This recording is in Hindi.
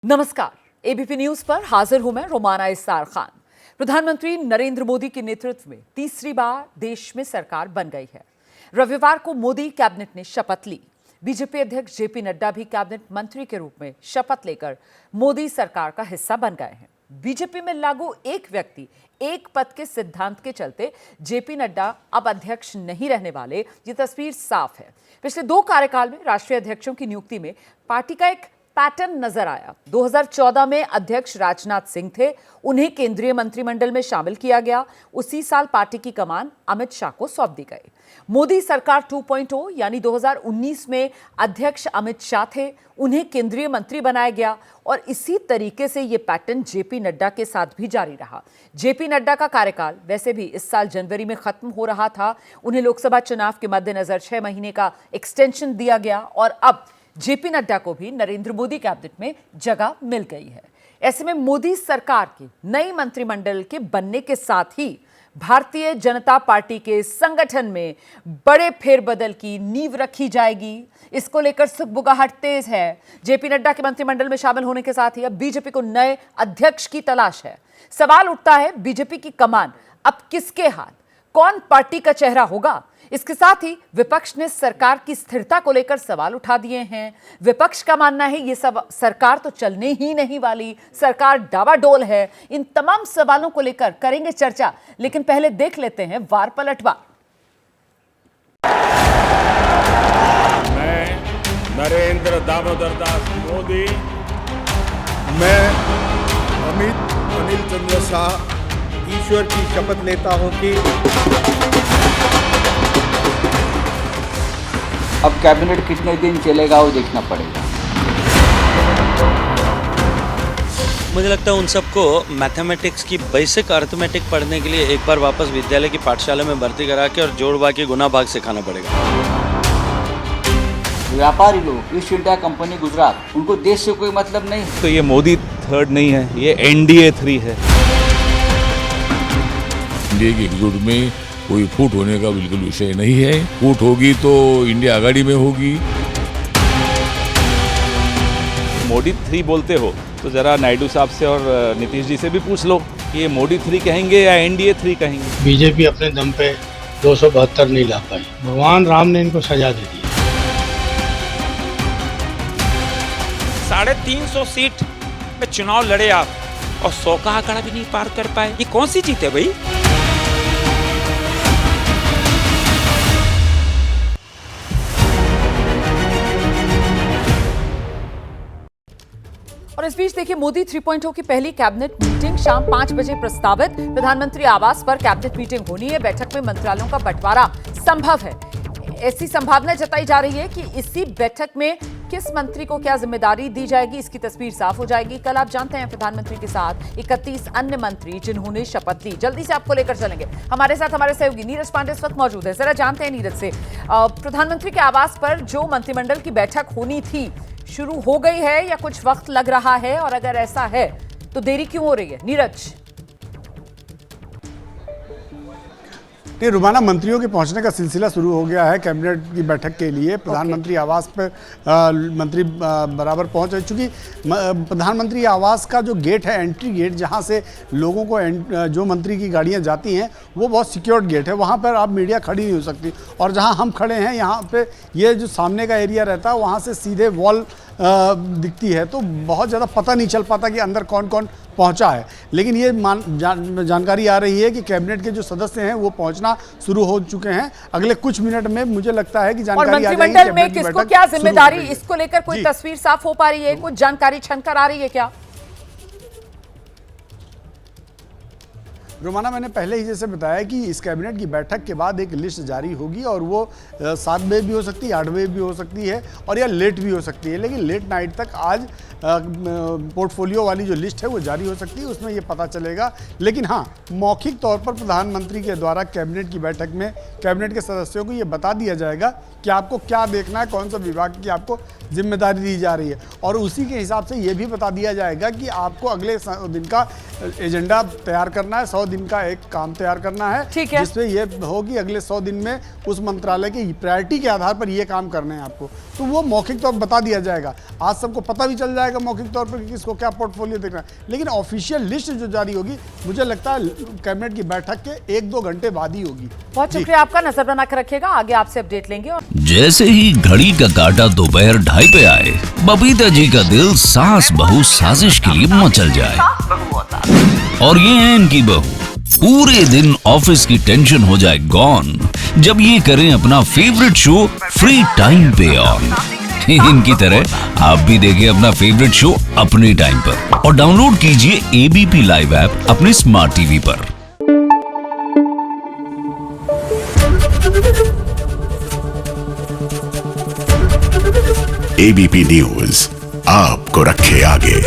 नमस्कार, एबीपी न्यूज पर हाजिर हूं मैं रोमाना इस्सार खान। प्रधानमंत्री नरेंद्र मोदी के नेतृत्व में तीसरी बार देश में सरकार बन गई है। रविवार को मोदी कैबिनेट ने शपथ ली। बीजेपी अध्यक्ष जेपी नड्डा भी कैबिनेट मंत्री के रूप में शपथ लेकर मोदी सरकार का हिस्सा बन गए हैं। बीजेपी में लागू एक व्यक्ति एक पद के सिद्धांत के चलते जेपी नड्डा अब अध्यक्ष नहीं रहने वाले, ये तस्वीर साफ है। पिछले 2 कार्यकाल में राष्ट्रीय अध्यक्षों की नियुक्ति में पार्टी का एक पैटर्न नजर आया। 2014 में अध्यक्ष राजनाथ सिंह थे, उन्हें केंद्रीय मंत्रिमंडल में शामिल किया गया। उसी साल पार्टी की कमान अमित शाह को सौंप दी गई। मोदी सरकार 2.0 यानी 2019 में अध्यक्ष अमित शाह थे, उन्हें केंद्रीय मंत्री बनाया गया और इसी तरीके से यह पैटर्न जेपी नड्डा के साथ भी जारी रहा। जेपी नड्डा का कार्यकाल वैसे भी इस साल जनवरी में खत्म हो रहा था। उन्हें लोकसभा चुनाव के मद्देनजर 6 महीने का एक्सटेंशन दिया गया और अब जेपी नड्डा को भी नरेंद्र मोदी कैबिनेट में जगह मिल गई है। ऐसे में मोदी सरकार की नई मंत्रिमंडल के बनने के साथ ही भारतीय जनता पार्टी के संगठन में बड़े फेरबदल की नींव रखी जाएगी। इसको लेकर सुगबुगाहट तेज है। जेपी नड्डा के मंत्रिमंडल में शामिल होने के साथ ही अब बीजेपी को नए अध्यक्ष की तलाश है। सवाल उठता है, बीजेपी की कमान अब किसके हाथ, कौन पार्टी का चेहरा होगा? इसके साथ ही विपक्ष ने सरकार की स्थिरता को लेकर सवाल उठा दिए हैं। विपक्ष का मानना है ये सब सरकार तो चलने ही नहीं वाली, सरकार डावाडोल है। इन तमाम सवालों को लेकर करेंगे चर्चा, लेकिन पहले देख लेते हैं वार पलटवार। मैं नरेंद्र दामोदर दास मोदी, मैं अनिल चंद्र शाह ईश्वर की शपथ लेता हूं कि अब कैबिनेट कितने दिन चलेगा वो देखना पड़ेगा। मुझे लगता है उन सबको मैथमेटिक्स की बेसिक अर्थमेटिक पढ़ने के लिए एक बार वापस विद्यालय की पाठशाला में भर्ती करा के और जोड़ बाकी गुना भाग सिखाना पड़ेगा। व्यापारी लोग, ईस्ट इंडिया कंपनी गुजरात, उनको देश से कोई मतलब नहीं। तो ये मोदी 3rd नहीं है, ये NDA 3 है। इंडिया की एकजुट में कोई फूट होने का बिल्कुल विषय नहीं है। फूट होगी तो इंडिया आघाड़ी में होगी। मोदी 3 बोलते हो तो जरा नायडू साहब से और नीतीश जी से भी पूछ लो कि ये मोदी 3 कहेंगे या NDA 3 कहेंगे। बीजेपी अपने दम पे 272 नहीं ला पाई, भगवान राम ने इनको सजा दे दी। 350 सीट में चुनाव लड़े आप और 100 का आंकड़ा भी नहीं पार कर पाए। ये कौन सी जीत है भाई? और इस बीच देखिए, मोदी 3.0 की पहली कैबिनेट मीटिंग शाम 5 बजे प्रस्तावित। प्रधानमंत्री आवास पर कैबिनेट मीटिंग होनी है। बैठक में मंत्रालयों का बंटवारा संभव है। ऐसी संभावना जताई जा रही है कि इसी बैठक में किस मंत्री को क्या जिम्मेदारी दी जाएगी, इसकी तस्वीर साफ हो जाएगी। कल आप जानते हैं प्रधानमंत्री के साथ 31 अन्य मंत्री जिन्होंने शपथ ली। जल्दी से आपको लेकर चलेंगे। हमारे साथ हमारे सहयोगी नीरज पांडे इस वक्त मौजूद है। जरा जानते हैं नीरज से, प्रधानमंत्री के आवास पर जो मंत्रिमंडल की बैठक होनी थी शुरू हो गई है या कुछ वक्त लग रहा है, और अगर ऐसा है तो देरी क्यों हो रही है? नीरज। रोमाना, मंत्रियों के पहुंचने का सिलसिला शुरू हो गया है कैबिनेट की बैठक के लिए। प्रधानमंत्री आवास पर मंत्री बराबर पहुंच रहे। चूँकि प्रधानमंत्री आवास का जो गेट है, एंट्री गेट, जहां से लोगों को जो मंत्री की गाड़ियां जाती हैं, वो बहुत सिक्योर्ड गेट है। वहां पर आप मीडिया खड़ी नहीं हो सकती। और जहां हम खड़े हैं, यहाँ पे ये जो सामने का एरिया रहता है, वहाँ से सीधे वॉल दिखती है, तो बहुत ज़्यादा पता नहीं चल पाता कि अंदर कौन कौन पहुंचा है। लेकिन ये जानकारी आ रही है कि कैबिनेट के जो सदस्य हैं वो पहुंचना शुरू हो चुके हैं। अगले कुछ मिनट में मुझे लगता है कि जानकारी आ जाएगी। मंत्रिमंडल में किसको क्या जिम्मेदारी, इसको लेकर कोई तस्वीर साफ हो पा रही है? कुछ जानकारी छनकर आ रही है क्या? रोमाना, मैंने पहले ही जैसे बताया कि इस कैबिनेट की बैठक के बाद एक लिस्ट जारी होगी और वो 7 बजे भी हो सकती है, 8 बजे भी हो सकती है और या लेट भी हो सकती है। लेकिन लेट नाइट तक आज पोर्टफोलियो वाली जो लिस्ट है वो जारी हो सकती है, उसमें ये पता चलेगा। लेकिन हाँ, मौखिक तौर पर प्रधानमंत्री के द्वारा कैबिनेट की बैठक में कैबिनेट के सदस्यों को ये बता दिया जाएगा कि आपको क्या देखना है, कौन सा विभाग की आपको जिम्मेदारी दी जा रही है। और उसी के हिसाब से ये भी बता दिया जाएगा कि आपको अगले दिन का एजेंडा तैयार करना है। 100 दिन का एक काम तैयार करना है, ठीक है। जिसमें ये होगी अगले 100 दिन में उस मंत्रालय की प्रायोरिटी के आधार पर ये काम करने हैं आपको, तो वो मौखिक तौर पर बता दिया जाएगा। आज सबको पता भी चल जाएगा मौखिक तौर पर कि किसको क्या पोर्टफोलियो देखना है, लेकिन ऑफिशियल लिस्ट जो जारी होगी मुझे लगता है कैबिनेट की बैठक के 1-2 घंटे बाद ही होगी। बहुत शुक्रिया आपका, नजर बना कर रखिएगा, आगे आपसे अपडेट लेंगे। और जैसे ही घड़ी का काटा दोपहर 2:30 पे आए, बबीता जी का दिल सास बहू साजिश के लिए मचल जाए। और ये है इनकी बहू, पूरे दिन ऑफिस की टेंशन हो जाए गॉन जब ये करें अपना फेवरेट शो फ्री टाइम पे ऑन। इनकी तरह आप भी देखिए अपना फेवरेट शो अपने टाइम पर और डाउनलोड कीजिए एबीपी लाइव ऐप अपने स्मार्ट टीवी पर। एबीपी न्यूज आपको रखे आगे।